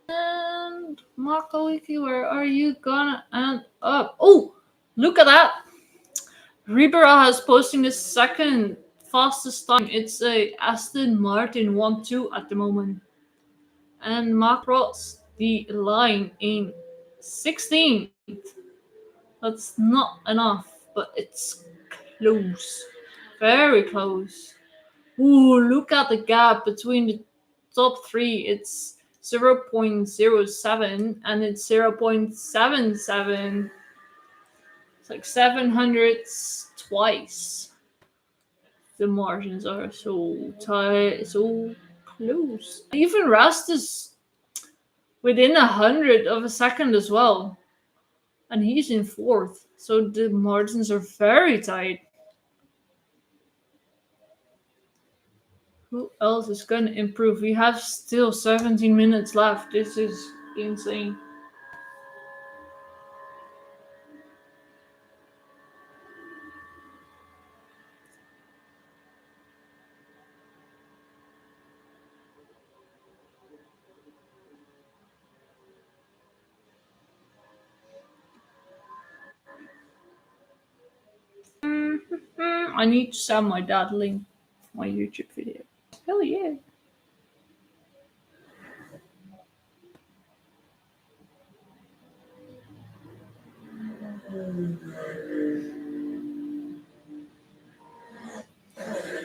And Marco Wiki, where are you gonna end up? Oh, look at that! Ribera has posting the second fastest time. It's a Aston Martin 1-2 at the moment. And Mark crossed the line in 16th. That's not enough, but it's close. Very close. Ooh, look at the gap between the top three. It's 0.07 and it's 0.77. It's like 700ths twice. The margins are so tight, so close. Even Rast is within 100 of a second as well. And he's in fourth. So the margins are very tight. Who else is going to improve? We have still 17 minutes left. This is insane. I need to send my dad a link for my YouTube video. Hell yeah.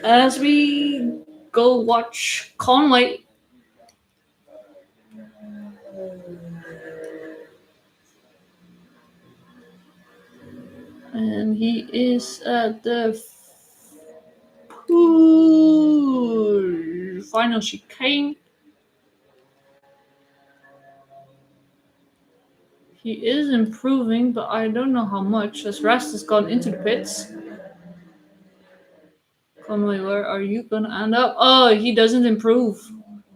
As we go watch Conway. And he is at the final chicane. He is improving, but I don't know how much, as Rast has gone into the pits. Conway, where are you gonna end up? Oh, he doesn't improve.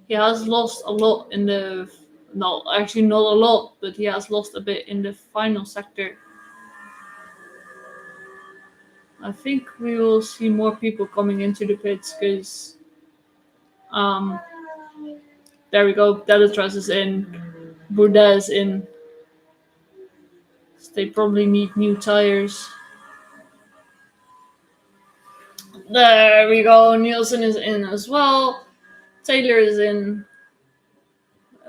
He has lost a lot in the... No, actually not a lot, but he has lost a bit in the final sector. I think we will see more people coming into the pits, because... there we go. Delatras is in. Bourdais is in. They probably need new tires. There we go. Nielsen is in as well. Taylor is in.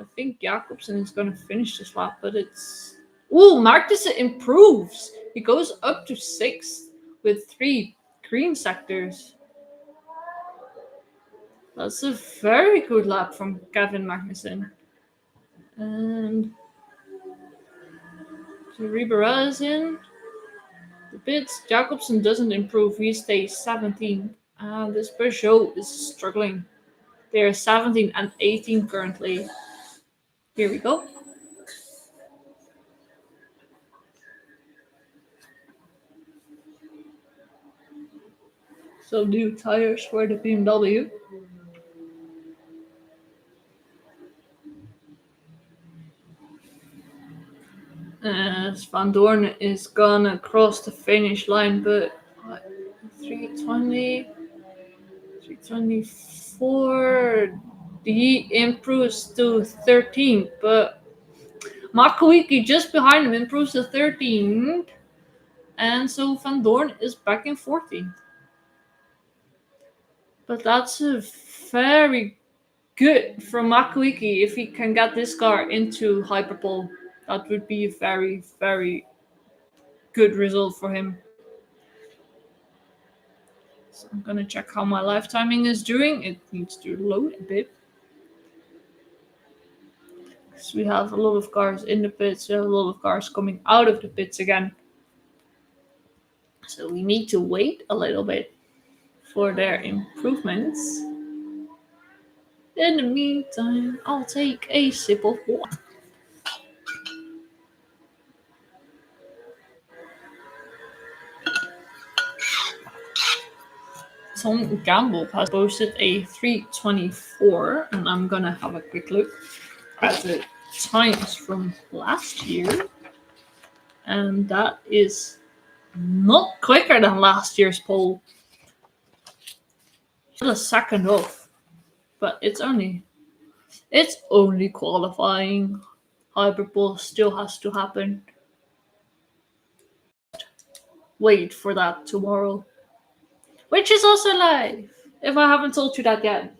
I think Jakobsen is going to finish this lap, but it's... Ooh, Magnussen improves. He goes up to 6th with 3 green sectors. That's a very good lap from Kevin Magnussen. And Ribera is in the pits. Jakobsen doesn't improve. He stays 17th. And this Peugeot is struggling. They are 17 and 18 currently. Here we go. So new tires for the BMW. As Van Doorn is gonna cross the finish line, but 320, 324. He improves to 13th, but Makawiki just behind him improves to 13th, and so Van Doorn is back in 14th. But that's a very good from Makawiki if he can get this car into Hyperpole. That would be a very, very good result for him. So I'm gonna check how my live timing is doing. It needs to load a bit. Because we have a lot of cars in the pits, we have a lot of cars coming out of the pits again. So we need to wait a little bit for their improvements. In the meantime, I'll take a sip of water. Tom Gamble has posted a 324, and I'm gonna have a quick look at the times from last year. And that is not quicker than last year's poll. Still a second off, but it's only qualifying. Hyperpole still has to happen. Wait for that tomorrow, which is also live, if I haven't told you that yet.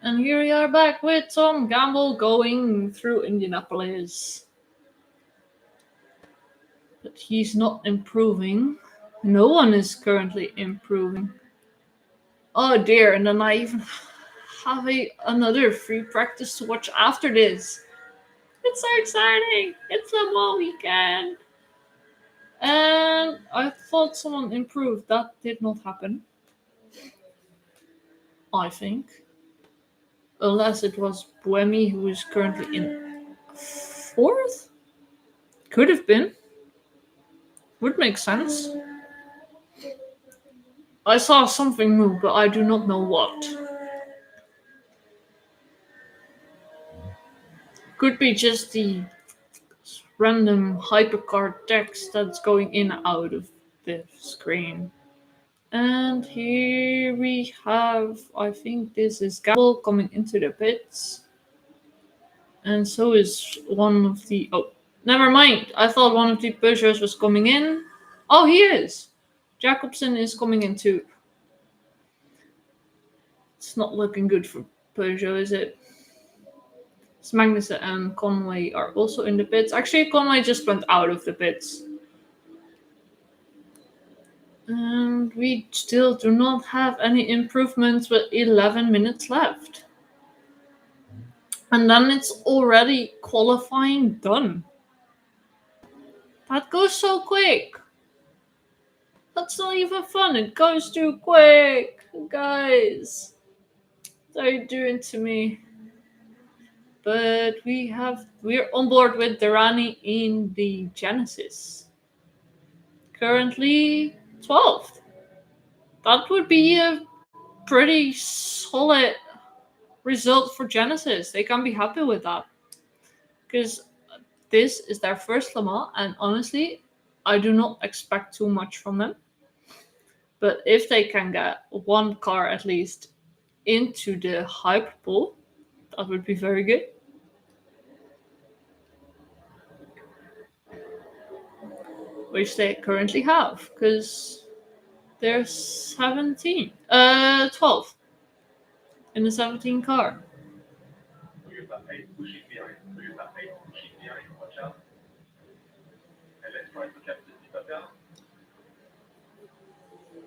And here we are back with Tom Gamble going through Indianapolis. But he's not improving. No one is currently improving. Oh dear, and then I even have another free practice to watch after this. It's so exciting! It's a long weekend! And I thought someone improved. That did not happen. I think. Unless it was Buemi, who is currently in 4th? Could have been. Would make sense. I saw something move, but I do not know what. Could be just the random hypercard text that's going in and out of the screen. And here we have, I think this is Gamble coming into the pits. And so is one of the... Oh, never mind. I thought one of the Peugeots was coming in. Oh, he is. Jakobsen is coming in too. It's not looking good for Peugeot, is it? Magnussen and Conway are also in the pits. Actually, Conway just went out of the pits. And we still do not have any improvements with 11 minutes left. And then it's already qualifying done. That goes so quick. That's not even fun. It goes too quick. Guys, what are you doing to me? But we're on board with Durrani in the Genesis. Currently 12th. That would be a pretty solid result for Genesis. They can be happy with that. Because this is their first Le Mans, and honestly, I do not expect too much from them. But if they can get one car at least into the hyperpool, that would be very good. Which they currently have, because they're 17. 12 in the 17 car.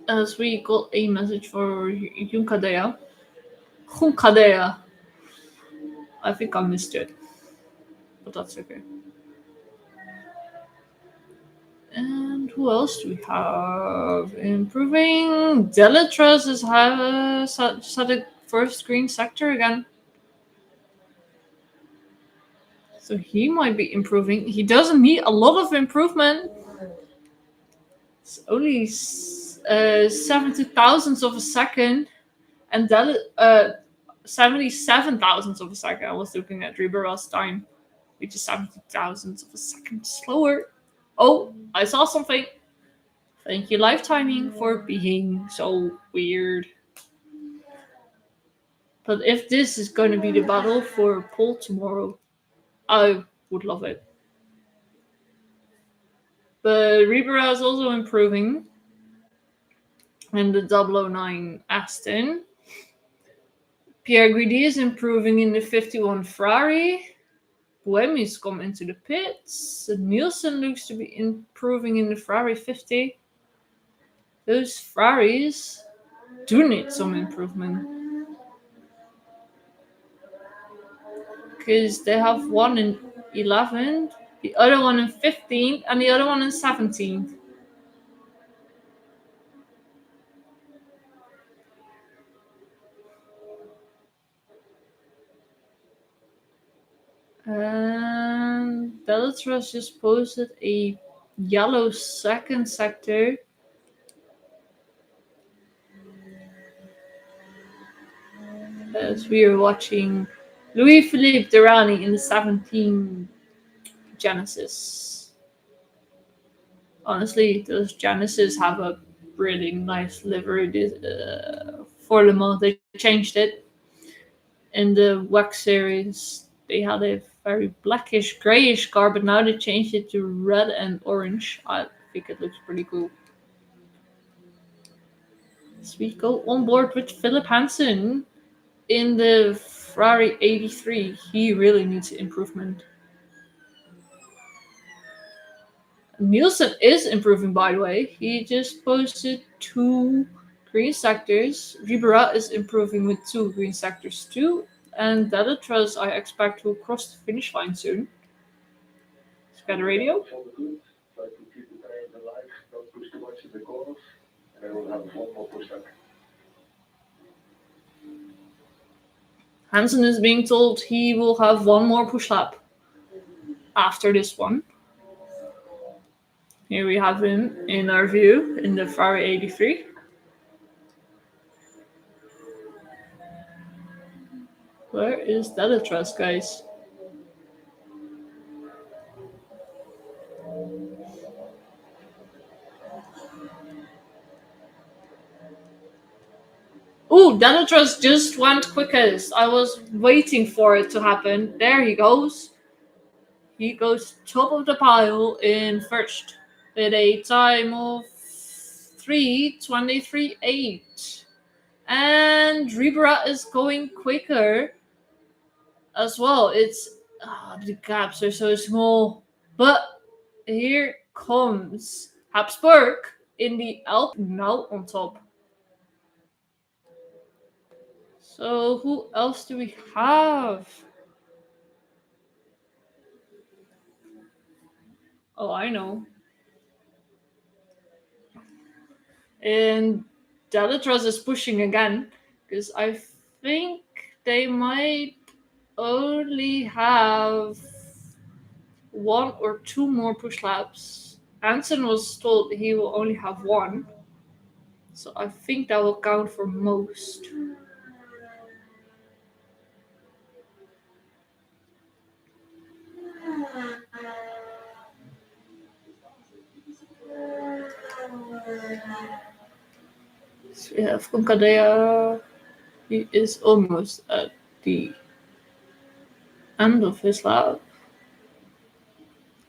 As we got a message for Yunkadea. Hunkadea. I think I missed it. But that's okay. And who else do we have? Improving. Delatras is set a first green sector again. So he might be improving. He doesn't need a lot of improvement. It's only 70 thousandths of a second. And 77 thousandths of a second. I was looking at Ribera's time, which is 70 thousandths of a second slower. Oh, I saw something. Thank you, live timing, for being so weird. But if this is going to be the battle for pole tomorrow, I would love it. But Ribera is also improving in the 009 Aston. Pierre Guidi is improving in the 51 Ferrari. Buemi's come into the pits. Nielsen looks to be improving in the Ferrari 50. Those Ferraris do need some improvement. Because they have one in 11th, the other one in 15th, and the other one in 17th. And Bellatrix just posted a yellow second sector. As we are watching Louis-Philippe Durrani in the 17 Genesis. Honestly, those Genesis have a really nice livery for Le Mans. They changed it. In the wax series, they had a very blackish, grayish car, but now they changed it to red and orange. I think it looks pretty cool. So we go on board with Philip Hansen in the Ferrari 83. He really needs improvement. Nielsen is improving, by the way. He just posted 2 green sectors. Ribera is improving with 2 green sectors too. And Delatras, I expect, will cross the finish line soon. Sky the radio. Hansen is being told he will have one more push lap after this one. Here we have him in our view in the Ferrari 83. Where is Delatras, guys? Ooh, Delatras just went quickest. I was waiting for it to happen. There he goes. He goes top of the pile in first with a time of 3:23.8. And Ribera is going quicker as well. The gaps are so small. But here comes Habsburg in the Alp now on top. So who else do we have? Oh, I know. And Delatras is pushing again because I think they might only have 1 or 2 more push laps. Anson was told he will only have 1. So I think that will count for most. So we have Concadea. He is almost at the end of his lap.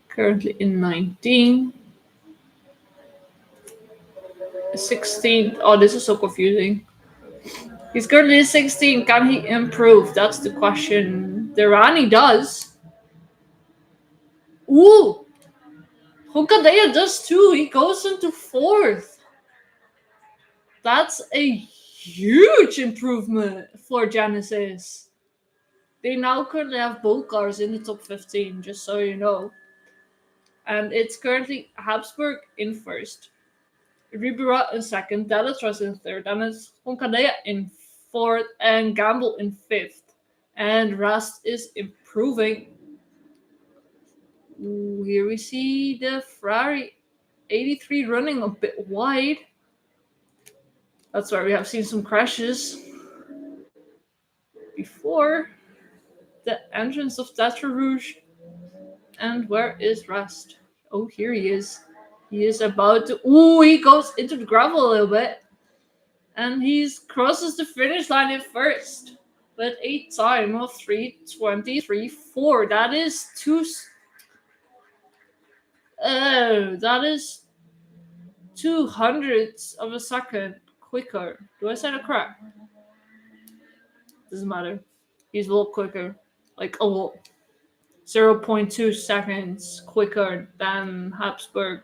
Currently in 19. 16th. Oh, this is so confusing. He's currently 16. Can he improve? That's the question. Derani does. Ooh! Honkadea does too. He goes into 4th. That's a huge improvement for Genesis. They now currently have both cars in the top 15, just so you know. And it's currently Habsburg in 1st, Ribera in 2nd, Delatras in 3rd, and it's Honkadea in 4th, and Gamble in 5th. And Rust is improving. Ooh, here we see the Ferrari 83 running a bit wide. That's where we have seen some crashes before the entrance of Tetra Rouge. And where is Rust? Oh, here he is. He is about to. Ooh, he goes into the gravel a little bit. And he crosses the finish line in 1st. With a time of 3:23.4. That is that is 200ths of a second quicker. Do I say that correct? Doesn't matter. He's a lot quicker. Like a lot. 0.2 seconds quicker than Habsburg.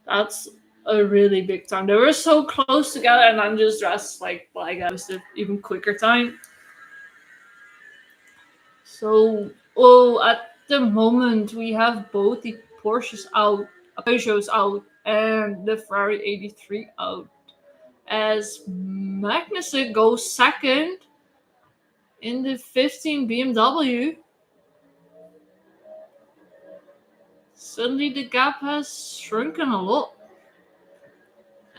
That's a really big time. They were so close together, and I'm just dressed like I guess the even quicker time. So, at the moment we have both the Porsches out, Peugeots out, and the Ferrari 83 out. As Magnussen goes 2nd in the 15 BMW. Suddenly the gap has shrunken a lot.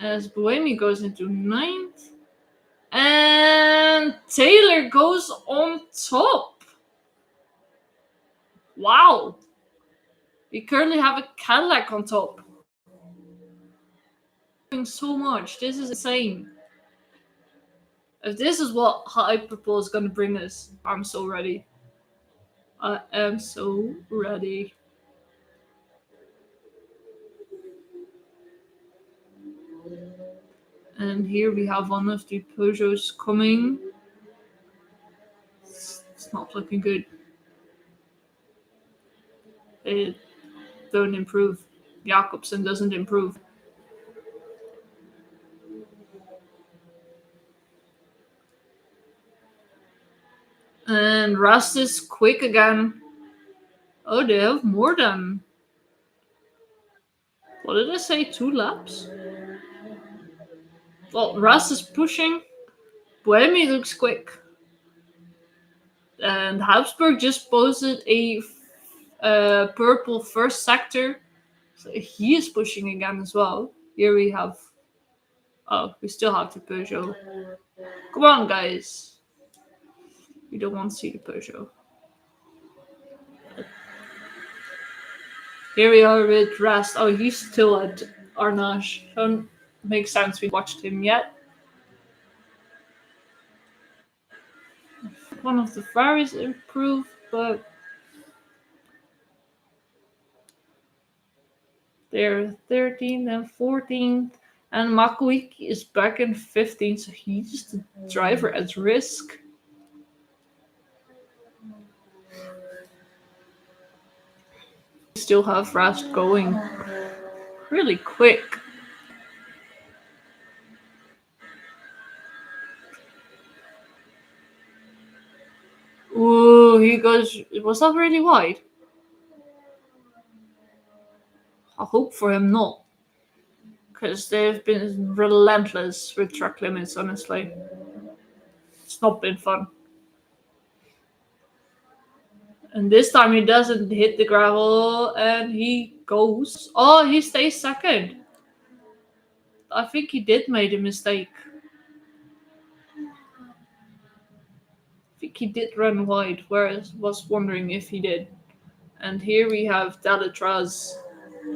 As Buemi goes into 9th. And Taylor goes on top. Wow. We currently have a Cadillac on top. So much. This is insane. If this is what Hyperpole is going to bring us, I'm so ready. I am so ready. And here we have one of the Peugeots coming. It's not looking good. They don't improve. Jakobsen doesn't improve. And Rust is quick again. Oh, they have more than. What did I say? 2 laps? Well, Rust is pushing. Buemi looks quick. And Habsburg just posted a purple 1st sector. So he is pushing again as well. Here we have. Oh, we still have the Peugeot. Come on, guys. We don't want to see the Peugeot. Here we are with Rast. Oh, he's still at Arnage. Don't make sense we watched him yet. One of the Ferraris improved, but they're 13th and 14th. And Makuiki is back in 15th, so he's the driver at risk. Still have Rast going really quick. Ooh, he goes. Was that really wide? I hope for him not. Because they've been relentless with track limits, honestly. It's not been fun. And this time he doesn't hit the gravel and he goes. Oh, he stays 2nd. I think he did make a mistake. I think he did run wide, whereas was wondering if he did. And here we have Delatraz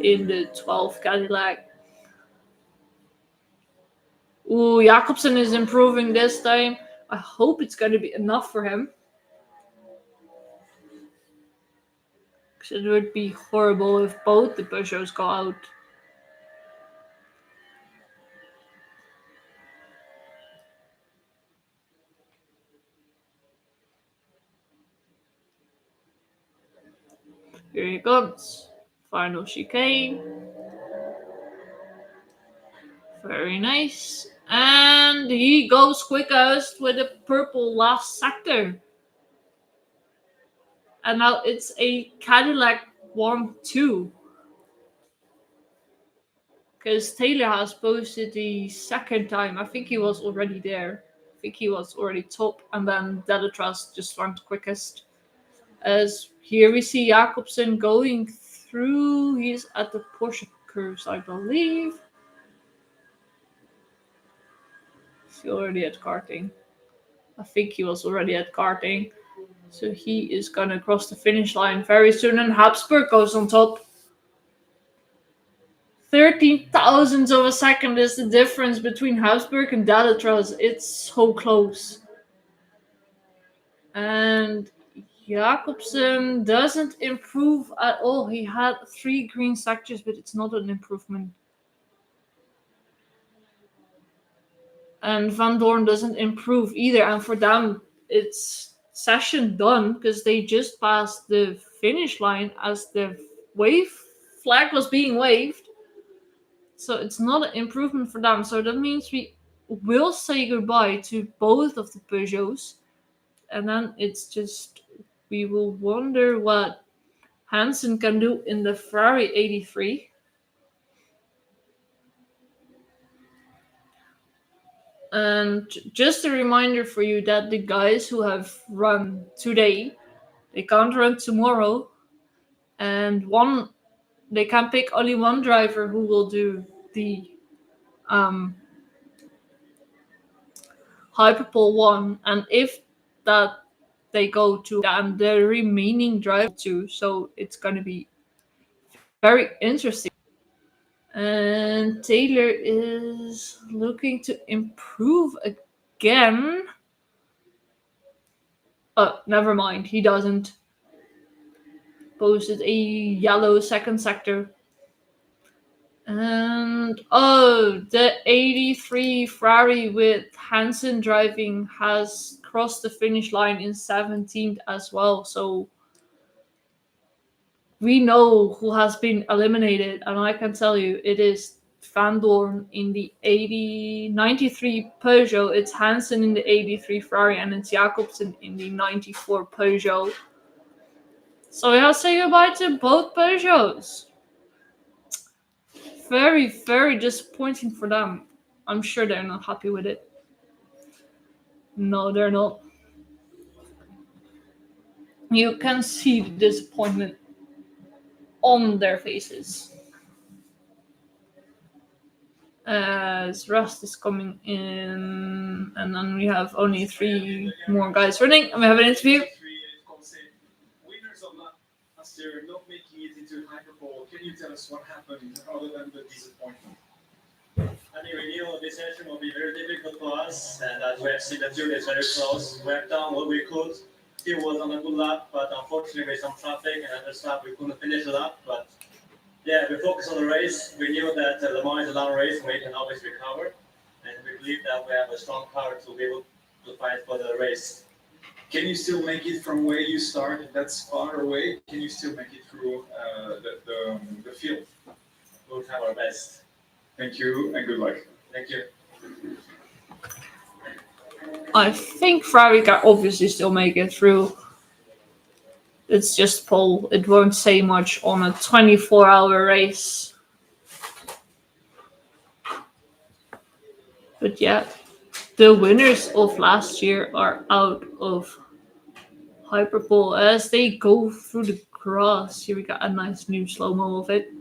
in the 12 Cadillac. Ooh, Jakobsen is improving this time. I hope it's going to be enough for him. Because it would be horrible if both the Peugeots go out. Here he comes. Final chicane. Very nice. And he goes quickest with a purple last sector. And now it's a Cadillac 1-2. Because Taylor has posted the second time. I think he was already there. I think he was already top. And then Delatras just went quickest. As here we see Jakobsen going through. He's at the Porsche curves, I believe. Is he already at karting? I think he was already at karting. So he is gonna cross the finish line very soon, and Habsburg goes on top. 13 thousandths of a second is the difference between Habsburg and Delatras. It's so close. And Jakobsen doesn't improve at all. He had 3 green sectors, but it's not an improvement. And Van Dorn doesn't improve either. And for them, it's session done because they just passed the finish line as the wave flag was being waved. So it's not an improvement for them. So that means we will say goodbye to both of the Peugeots. And then it's just, we will wonder what Hansen can do in the Ferrari 83. And just a reminder for you that the guys who have run today, they can't run tomorrow. And they can pick only one driver who will do the Hyperpole 1. And if that they go to, and the remaining driver too. So it's going to be very interesting. And Taylor is looking to improve again. Oh, never mind. He doesn't. Posted a yellow second sector. And the 83 Ferrari with Hansen driving has crossed the finish line in 17th as well. So we know who has been eliminated, and I can tell you it is Van Dorn in the 93 Peugeot, it's Hansen in the 83 Ferrari, and it's Jakobsen in the 94 Peugeot. So we have to say goodbye to both Peugeots. Very, very disappointing for them. I'm sure they're not happy with it. No, they're not. You can see the disappointment on their faces. As Rust is coming in, and then we have only 3 more guys running, and we have an interview. Winners of last year not making it into Hyperpole. Can you tell us what happened other than the disappointment? I mean, we knew this session will be very difficult for us, and as we have seen, the field is very close. We have done what we could. Still was on a good lap, but unfortunately, with some traffic and at the start, we couldn't finish the lap. But yeah, we focused on the race. We knew that Le Mans is a long race, and we can always recover. And we believe that we have a strong car to be able to fight for the race. Can you still make it from where you started? That's far away. Can you still make it through the field? We'll try our best. Thank you and good luck. Thank you. I think Ferrari can obviously still make it through. It's just pole. It won't say much on a 24-hour race. But yeah, the winners of last year are out of Hyperpole as they go through the grass. Here we got a nice new slow-mo of it.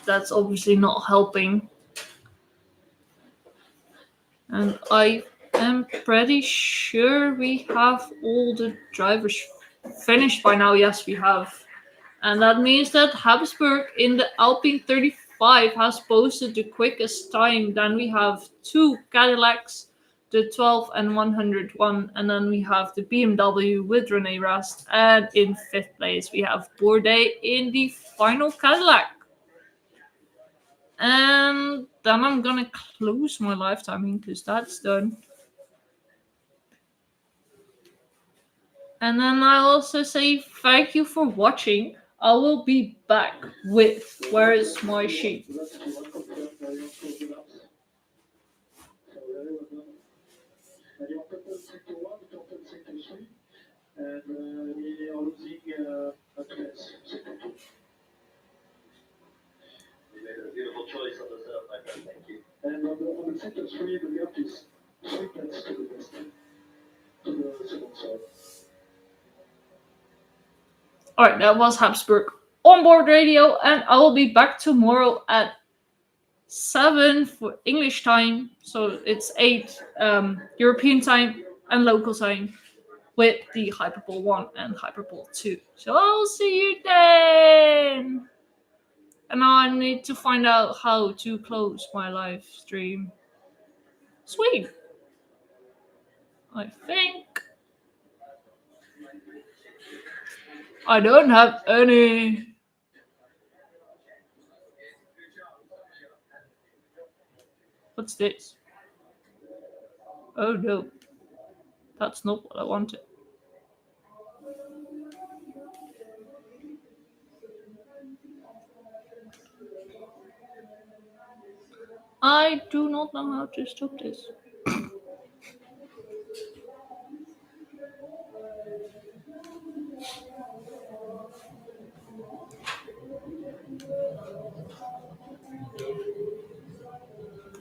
That's obviously not helping. And I am pretty sure we have all the drivers finished by now. Yes, we have. And that means that Habsburg in the Alpine 35 has posted the quickest time. Then we have two Cadillacs, the 12 and 101. And then we have the BMW with Rene Rast. And in fifth place, we have Bourdais in the final Cadillac. And then I'm going to close my live timing because that's done. And then I also say thank you for watching. I will be back with where is my sheet? And we are losing a place. You made a beautiful choice on the setup, my friend. Thank you. And on the sector 3, the gap is 3 tenths to the west, to the second side. Alright, that was Habsburg Onboard Radio, and I will be back tomorrow at 7 for English time. So it's 8 European time and local time with the Hyperbole 1 and Hyperbole 2. So I'll see you then! And now I need to find out how to close my live stream. Sweet! I think I don't have any. What's this? Oh no. That's not what I wanted. I do not know how to stop this.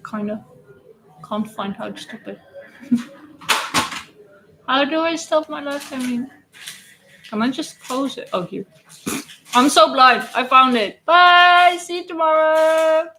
Kinda. Can't find how to stop it. How do I stop my live streaming? Can I just close it? Oh, here. I'm so blind. I found it. Bye. See you tomorrow.